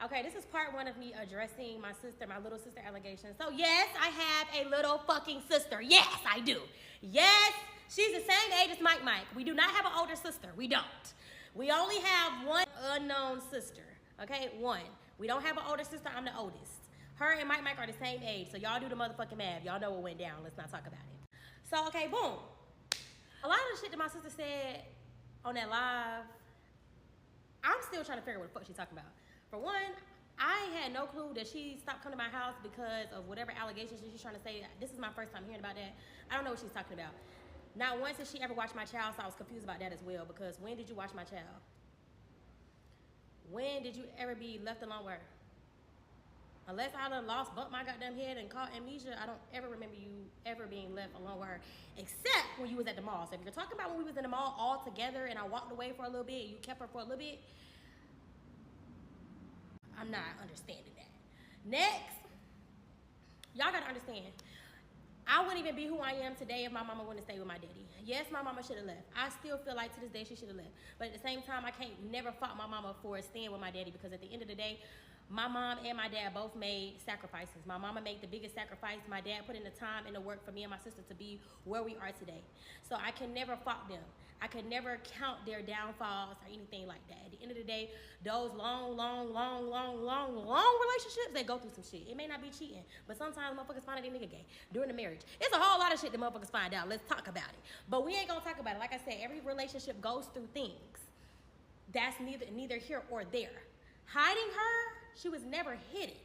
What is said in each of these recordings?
Okay, this is part one of me addressing my sister, my little sister allegations. So yes, I have a little fucking sister. Yes, I do. Yes, she's the same age as Mike. We do not have an older sister. We don't. We only have one unknown sister. Okay, one. We don't have an older sister. I'm the oldest. Her and Mike are the same age. So y'all do the motherfucking math. Y'all know what went down. Let's not talk about it. So, okay, boom. A lot of the shit that my sister said on that live, I'm still trying to figure out what the fuck she's talking about. For one, I had no clue that she stopped coming to my house because of whatever allegations she's trying to say. This is my first time hearing about that. I don't know what she's talking about. Not once did she ever watch my child, so I was confused about that as well, because when did you watch my child? When did you ever be left alone with her? Unless I done bumped my goddamn head and caught amnesia, I don't ever remember you ever being left alone with her, except when you was at the mall. So if you're talking about when we was in the mall all together and I walked away for a little bit and you kept her for a little bit, I'm not understanding that. Next, y'all gotta understand, I wouldn't even be who I am today if my mama wouldn't stay with my daddy. Yes, my mama should have left. I still feel like to this day she should have left. But at the same time, I can't never fault my mama for staying with my daddy, because at the end of the day, my mom and my dad both made sacrifices. My mama made the biggest sacrifice. My dad put in the time and the work for me and my sister to be where we are today. So I can never fault them. I could never count their downfalls or anything like that. At the end of the day, those long relationships, they go through some shit. It may not be cheating, but sometimes motherfuckers find out they nigga gay during the marriage. It's a whole lot of shit that motherfuckers find out. Let's talk about it. But we ain't gonna talk about it. Like I said, every relationship goes through things. That's neither here or there. Hiding her, she was never hidden.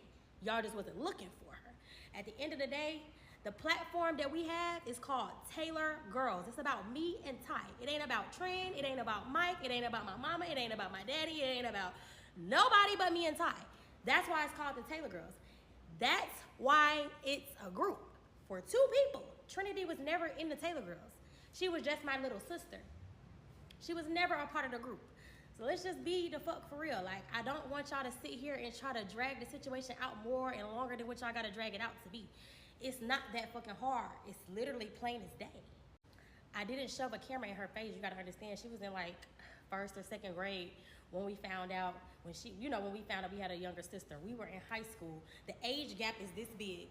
Y'all just wasn't looking for her. At the end of the day, the platform that we have is called Taylor Girls. It's about me and Ty. It ain't about Trent. It ain't about Mike. It ain't about my mama. It ain't about my daddy. It ain't about nobody but me and Ty. That's why it's called the Taylor Girls. That's why it's a group for two people. Trinity was never in the Taylor Girls. She was just my little sister. She was never a part of the group. So let's just be the fuck for real. Like, I don't want y'all to sit here and try to drag the situation out more and longer than what y'all gotta drag it out to be. It's not that fucking hard. It's literally plain as day. I didn't shove a camera in her face. You gotta understand, she was in like first or second grade when we found out, when we found out we had a younger sister. We were in high school. The age gap is this big.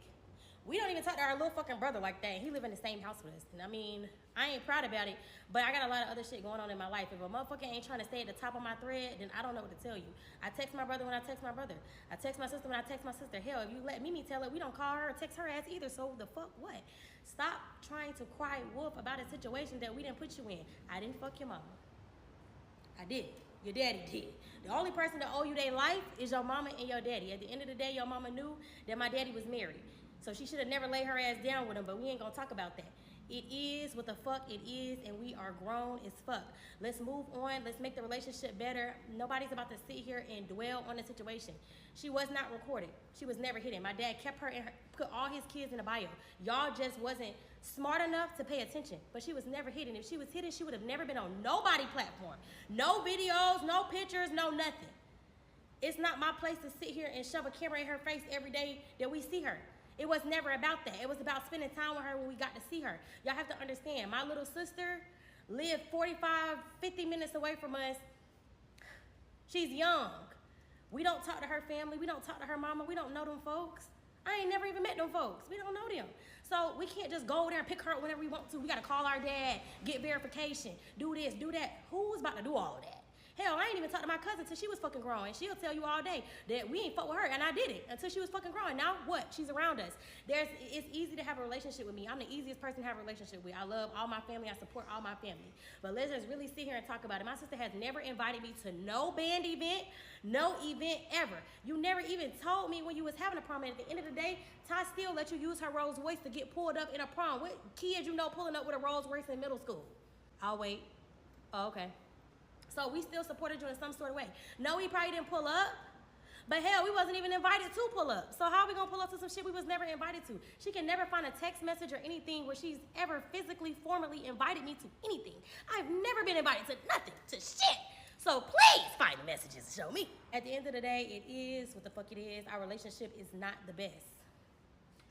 We don't even talk to our little fucking brother like that. He live in the same house with us. And I mean, I ain't proud about it, but I got a lot of other shit going on in my life. If a motherfucker ain't trying to stay at the top of my thread, then I don't know what to tell you. I text my brother when I text my brother. I text my sister when I text my sister. Hell, if you let Mimi tell it, we don't call her or text her ass either, so the fuck what? Stop trying to cry wolf about a situation that we didn't put you in. I didn't fuck your mama. I did. Your daddy did. The only person that owe you their life is your mama and your daddy. At the end of the day, your mama knew that my daddy was married. So she should have never laid her ass down with him, but we ain't gonna talk about that. It is what the fuck it is, and we are grown as fuck. Let's move on. Let's make the relationship better. Nobody's about to sit here and dwell on the situation. She was not recorded. She was never hidden. My dad kept her and put all his kids in a bio. Y'all just wasn't smart enough to pay attention, but she was never hidden. If she was hidden, she would have never been on nobody platform. No videos, no pictures, no nothing. It's not my place to sit here and shove a camera in her face every day that we see her. It was never about that. It was about spending time with her when we got to see her. Y'all have to understand, my little sister lived 45, 50 minutes away from us. She's young. We don't talk to her family. We don't talk to her mama. We don't know them folks. I ain't never even met them folks. We don't know them. So we can't just go there and pick her up whenever we want to. We got to call our dad, get verification, do this, do that. Who's about to do all of that? Hell, I ain't even talked to my cousin until she was fucking grown, and she'll tell you all day that we ain't fuck with her, and I did it until she was fucking grown. Now what? She's around us. It's easy to have a relationship with me. I'm the easiest person to have a relationship with. I love all my family. I support all my family. But let's just really sit here and talk about it. My sister has never invited me to no band event, no event ever. You never even told me when you was having a prom, and at the end of the day, Ty still let you use her Rolls Royce to get pulled up in a prom. What kids you know pulling up with a Rolls Royce in middle school? I'll wait. Oh, okay. So we still supported you in some sort of way. No, he probably didn't pull up, but hell, we wasn't even invited to pull up. So how are we gonna pull up to some shit we was never invited to? She can never find a text message or anything where she's ever physically, formally invited me to anything. I've never been invited to nothing, to shit. So please find the messages and show me. At the end of the day, it is what the fuck it is. Our relationship is not the best.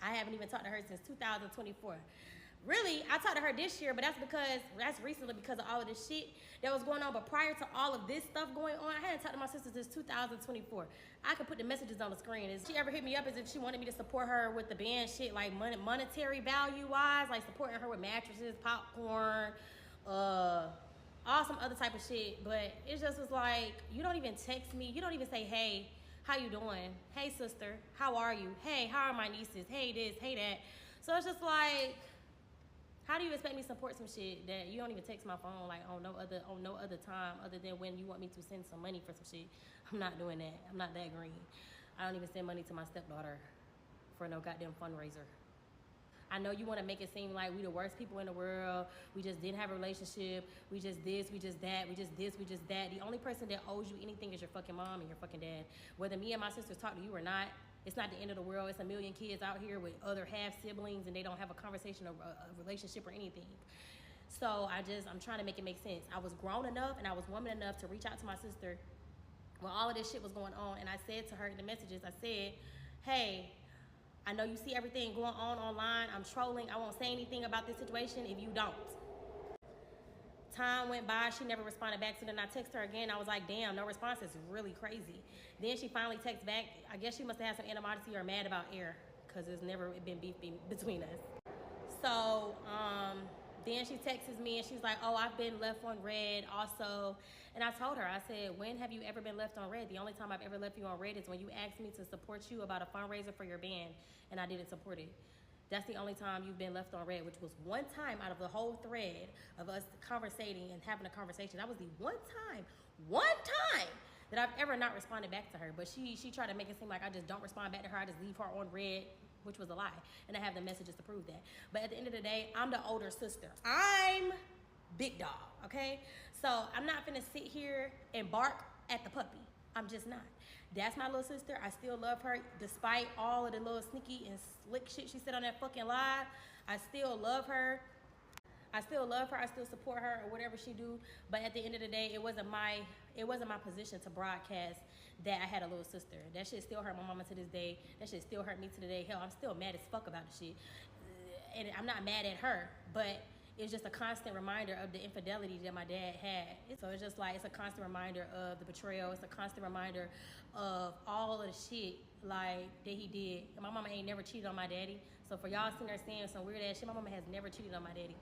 I haven't even talked to her since 2024. Really, I talked to her this year, but that's recently because of all of this shit that was going on. But prior to all of this stuff going on, I hadn't talked to my sister since 2024. I could put the messages on the screen. If she ever hit me up as if she wanted me to support her with the band shit, like monetary value wise, like supporting her with mattresses, popcorn, all some other type of shit. But it just was like, you don't even text me. You don't even say, hey, how you doing? Hey, sister, how are you? Hey, how are my nieces? Hey, this, hey, that. So it's just like, how do you expect me to support some shit that you don't even text my phone like on no other time other than when you want me to send some money for some shit? I'm not doing that. I'm not that green. I don't even send money to my stepdaughter for no goddamn fundraiser. I know you want to make it seem like we the worst people in the world. We just didn't have a relationship. We just this, we just that, we just this, we just that. The only person that owes you anything is your fucking mom and your fucking dad. Whether me and my sisters talk to you or not, it's not the end of the world. It's a million kids out here with other half siblings and they don't have a conversation or a relationship or anything. So I'm trying to make it make sense. I was grown enough and I was woman enough to reach out to my sister when all of this shit was going on. And I said to her in the messages, I said, hey, I know you see everything going on online. I'm trolling. I won't say anything about this situation if you don't. Time went by. She never responded back. So then I texted her again. I was like, damn, no response is really crazy. Then she finally texted back. I guess she must have had some animosity or mad about air because there's never been beef between us. So then she texts me and she's like, oh, I've been left on red also. And I told her, I said, when have you ever been left on red? The only time I've ever left you on red is when you asked me to support you about a fundraiser for your band and I didn't support it. That's the only time you've been left on red, which was one time out of the whole thread of us conversating and having a conversation. That was the one time that I've ever not responded back to her. But she tried to make it seem like I just don't respond back to her. I just leave her on red, which was a lie. And I have the messages to prove that. But at the end of the day, I'm the older sister. I'm big dog, okay? So I'm not finna sit here and bark at the puppy. I'm just not. That's my little sister. I still love her despite all of the little sneaky and slick shit she said on that fucking live. I still love her. I still support her or whatever she do. But at the end of the day, it wasn't my position to broadcast that I had a little sister. That shit still hurt my mama to this day. That shit still hurt me to the day. Hell, I'm still mad as fuck about the shit. And I'm not mad at her, but it's just a constant reminder of the infidelity that my dad had. So it's just like, it's a constant reminder of the betrayal. It's a constant reminder of all of the shit like that he did. And my mama ain't never cheated on my daddy. So for y'all sitting there saying some weird ass shit, my mama has never cheated on my daddy.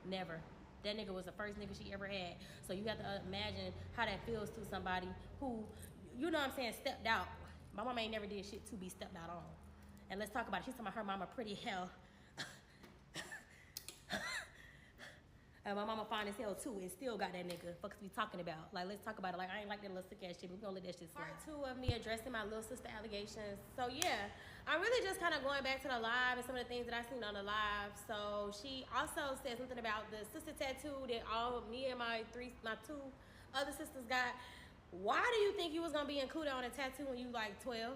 Never. That nigga was the first nigga she ever had. So you have to imagine how that feels to somebody who, you know what I'm saying, stepped out. My mama ain't never did shit to be stepped out on. And let's talk about it. She's talking about her mama pretty hell. And my mama fine as hell too and still got that nigga. Fuck we talking about. Like, let's talk about it. Like, I ain't like that little sick ass shit, but we gonna let that shit slide. Part 2 of me addressing my little sister allegations. So yeah, I'm really just kind of going back to the live and some of the things that I seen on the live. So she also said something about the sister tattoo that me and my 2 other sisters got. Why do you think you was gonna be included on a tattoo when you like 12?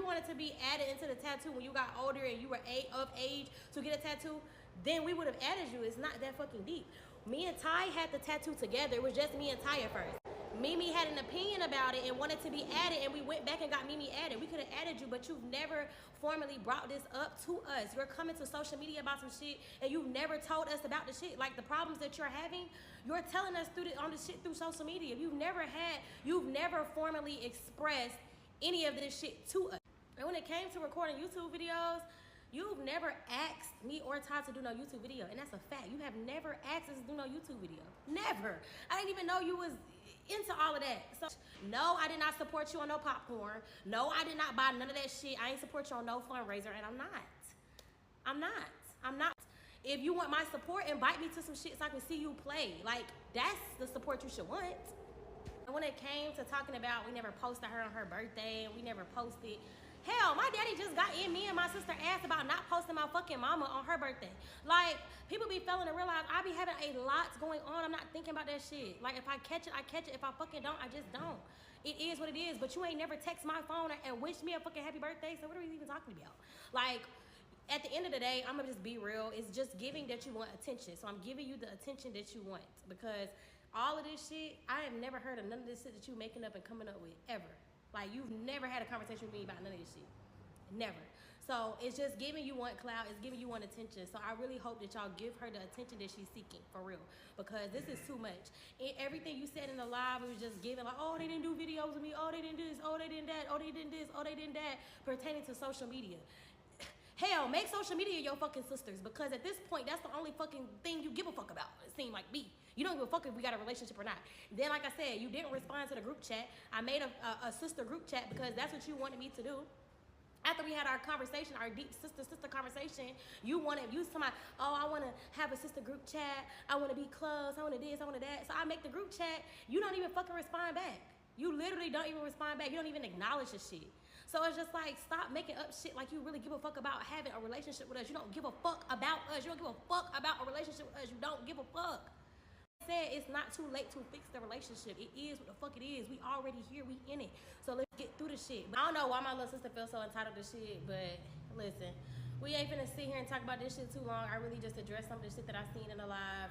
You wanted to be added into the tattoo when you got older and you were of age to get a tattoo, then we would have added you. It's not that fucking deep. Me and Ty had the tattoo together. It was just me and Ty at first. Mimi had an opinion about it and wanted to be added, and we went back and got Mimi added. We could have added you, but you've never formally brought this up to us. You're coming to social media about some shit, and you've never told us about the shit. Like the problems that you're having, you're telling us on the shit through social media. You've never formally expressed any of this shit to us. And when it came to recording YouTube videos, you've never asked me or Todd to do no YouTube video. And that's a fact. You have never asked us to do no YouTube video. Never. I didn't even know you was into all of that. So, no, I did not support you on no popcorn. No, I did not buy none of that shit. I ain't support you on no fundraiser, and I'm not. If you want my support, invite me to some shit so I can see you play. Like, that's the support you should want. And when it came to talking about we never posted her on her birthday, and we never posted, hell, my daddy just got in me and my sister asked about not posting my fucking mama on her birthday. Like, people be failing to realize I be having a lot going on. I'm not thinking about that shit. Like, if I catch it, I catch it. If I fucking don't, I just don't. It is what it is. But you ain't never text my phone and wish me a fucking happy birthday. So what are we even talking about? Like, at the end of the day, I'm gonna just be real. It's just giving that you want attention. So I'm giving you the attention that you want. Because all of this shit, I have never heard of none of this shit that you making up and coming up with, ever. Like, you've never had a conversation with me about none of this shit. Never. So it's just giving you one clout, it's giving you one attention. So I really hope that y'all give her the attention that she's seeking, for real. Because this is too much. Everything you said in the live, it was just giving like, oh, they didn't do videos with me, oh, they didn't do this, oh, they didn't that, oh, they didn't this, oh, they didn't that, pertaining to social media. Hell, make social media your fucking sisters, because at this point, that's the only fucking thing you give a fuck about. It seemed like me. You don't give a fuck if we got a relationship or not. Then, like I said, you didn't respond to the group chat. I made a sister group chat because that's what you wanted me to do. After we had our conversation, our deep sister conversation, you somebody, oh, I want to have a sister group chat. I want to be close. I want to this. I want to that. So I make the group chat. You don't even fucking respond back. You literally don't even respond back. You don't even acknowledge the shit. So it's just like, stop making up shit like you really give a fuck about having a relationship with us. You don't give a fuck about us. You don't give a fuck about a relationship with us. You don't give a fuck. Said it's not too late to fix the relationship. It is what the fuck it is. We already here, we in it. So let's get through the shit. But I don't know why my little sister feels so entitled to shit, but listen, we ain't finna sit here and talk about this shit too long. I really just addressed some of the shit that I seen in the live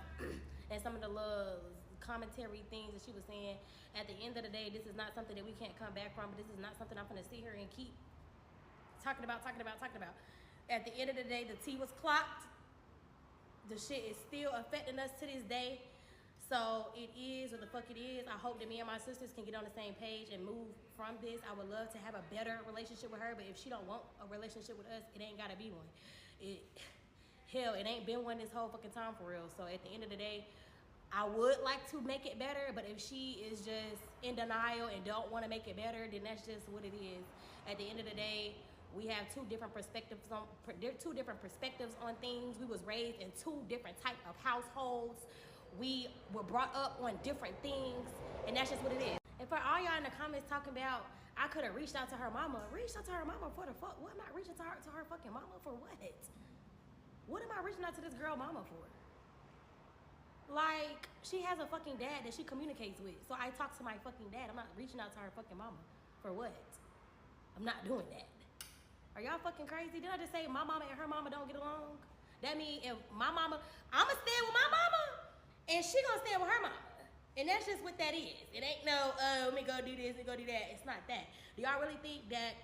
and some of the little commentary things that she was saying. At the end of the day, this is not something that we can't come back from, but this is not something I'm finna sit here and keep talking about. At the end of the day, the T was clocked. The shit is still affecting us to this day. So it is what the fuck it is. I hope that me and my sisters can get on the same page and move from this. I would love to have a better relationship with her, but if she don't want a relationship with us, it ain't gotta be one. Hell, it ain't been one this whole fucking time, for real. So at the end of the day, I would like to make it better, but if she is just in denial and don't want to make it better, then that's just what it is. At the end of the day, we have two different perspectives on things. We was raised in two different type of households. We were brought up on different things, and that's just what it is. And for all y'all in the comments talking about, I could have reached out to her mama. Reached out to her mama for the fuck? What am I reaching to her fucking mama for? What? What am I reaching out to this girl mama for? Like, she has a fucking dad that she communicates with. So I talk to my fucking dad. I'm not reaching out to her fucking mama. For what? I'm not doing that. Are y'all fucking crazy? Did I just say my mama and her mama don't get along? That means if my mama, I'ma stand with my mama, and she gonna stand with her mama. And that's just what that is. It ain't no, let me go do this and go do that. It's not that. Do y'all really think that,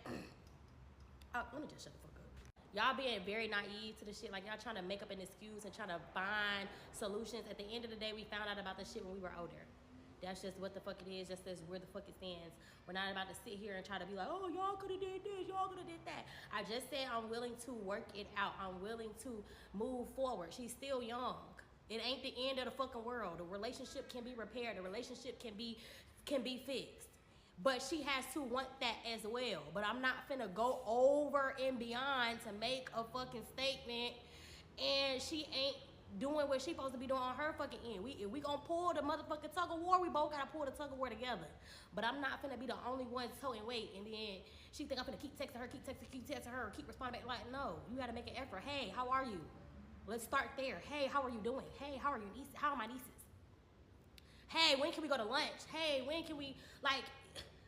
let me just shut the fuck up. Y'all being very naive to the shit. Like, y'all trying to make up an excuse and trying to find solutions. At the end of the day, we found out about the shit when we were older. That's just what the fuck it is, just as where the fuck it stands. We're not about to sit here and try to be like, oh, y'all could have did this, y'all could have did that. I just said I'm willing to work it out. I'm willing to move forward. She's still young. It ain't the end of the fucking world. The relationship can be repaired. The relationship can be fixed. But she has to want that as well. But I'm not finna go over and beyond to make a fucking statement, and she ain't doing what she supposed to be doing on her fucking end. If we gonna pull the motherfucking tug of war, we both gotta pull the tug of war together. But I'm not finna be the only one toting weight, and then she think I'm finna keep texting her, keep texting her, keep responding back. Like, no, you gotta make an effort. Hey, how are you? Let's start there. Hey, how are you doing? Hey, how are your nieces? How are my nieces? Hey, when can we go to lunch? Hey, when can we, like,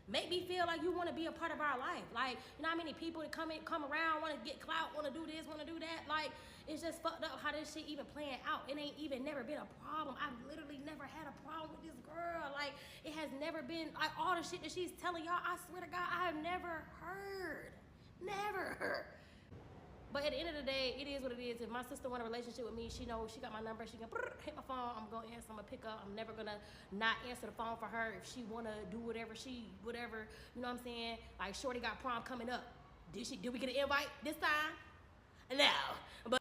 make me feel like you want to be a part of our life? Like, you know how many people that come around, want to get clout, want to do this, want to do that? Like, it's just fucked up how this shit even playing out. It ain't even never been a problem. I've literally never had a problem with this girl. Like, it has never been, like, all the shit that she's telling y'all, I swear to God, I have never heard. Never heard. But at the end of the day, it is what it is. If my sister want a relationship with me, she knows she got my number. She can hit my phone. I'm going to answer. I'm going to pick up. I'm never going to not answer the phone for her if she want to do whatever. You know what I'm saying? Like, shorty got prom coming up. Did we get an invite this time? No. But